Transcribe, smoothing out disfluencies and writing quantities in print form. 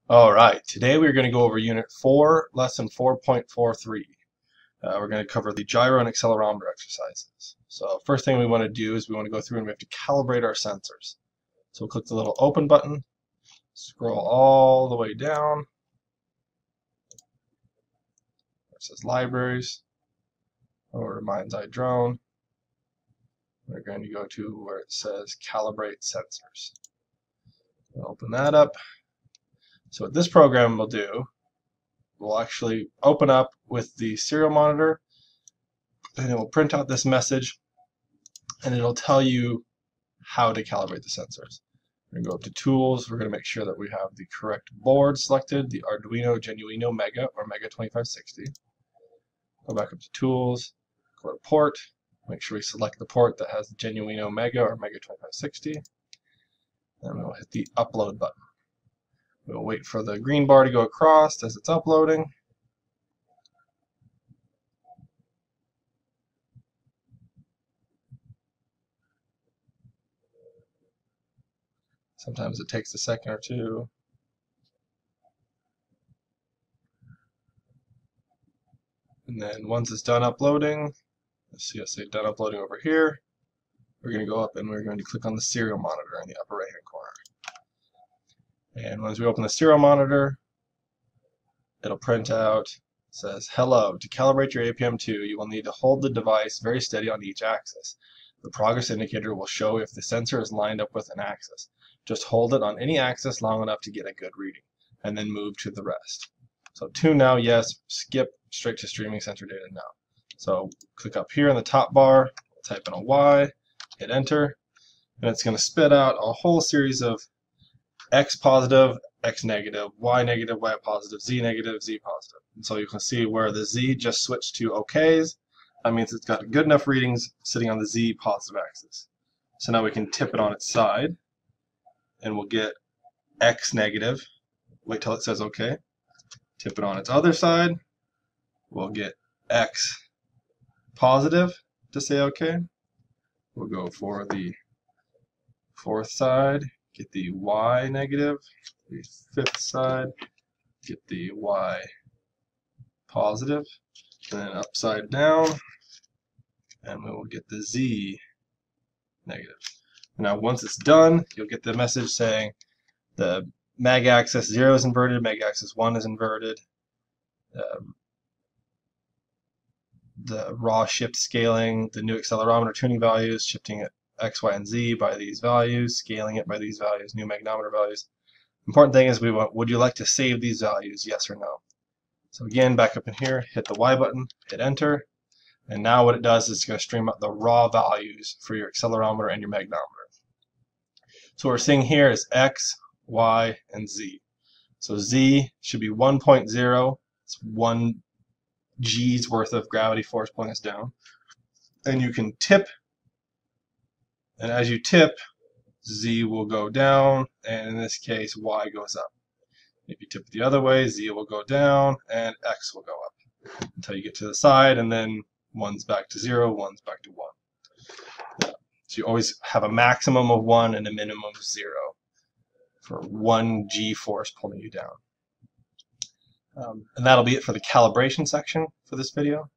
Alright, today we're going to go over Unit 4, Lesson 4.43. We're going to cover the gyro and accelerometer exercises. So first thing we want to do is we want to go through and we have to calibrate our sensors. So we'll click the little open button, scroll all the way down. It says Libraries, over to MINDS-i Drone. We're going to go to where it says Calibrate Sensors. We'll open that up. So what this program will do, we'll actually open up with the serial monitor, and it will print out this message, and it'll tell you how to calibrate the sensors. We're going to go up to Tools. We're going to make sure that we have the correct board selected, the Arduino Genuino Mega or Mega 2560. Go back up to Tools, go to Port, make sure we select the port that has the Genuino Mega or Mega 2560, and we'll hit the Upload button. We'll wait for the green bar to go across as it's uploading. Sometimes it takes a second or two. And then once it's done uploading, let's see, I say done uploading over here. We're going to go up and we're going to click on the serial monitor in the upper right hand corner. And once we open the serial monitor, it'll print out, it says, hello, to calibrate your APM2, you will need to hold the device very steady on each axis. The progress indicator will show if the sensor is lined up with an axis. Just hold it on any axis long enough to get a good reading, and then move to the rest. So tune now, yes, skip straight to streaming sensor data now. So click up here in the top bar, type in a Y, hit enter, and it's going to spit out a whole series of X positive, X negative, Y positive, Z negative, Z positive. And so you can see where the Z just switched to OKs. That means it's got good enough readings sitting on the Z positive axis. So now we can tip it on its side, and we'll get X negative. Wait till it says OK. Tip it on its other side. We'll get X positive to say OK. We'll go for the fourth side. Get the Y negative, the fifth side, get the Y positive, and then upside down, and we will get the Z negative. Now once it's done, you'll get the message saying the mag axis 0 is inverted, mag axis 1 is inverted, the raw shift scaling, the new accelerometer tuning values, shifting it X, Y, and Z by these values, scaling it by these values, new magnometer values. Important thing is we want, would you like to save these values, yes or no? So again, back up in here, hit the Y button, hit enter, and now what it does is it's going to stream out the raw values for your accelerometer and your magnometer. So what we're seeing here is X, Y, and Z. So Z should be 1.0, it's 1 G's worth of gravity force pulling us down. And you can tip, and as you tip, Z will go down, and in this case, Y goes up. If you tip it the other way, Z will go down, and X will go up until you get to the side, and then one's back to 0, one's back to 1. So you always have a maximum of 1 and a minimum of 0 for 1 G force pulling you down. And that'll be it for the calibration section for this video.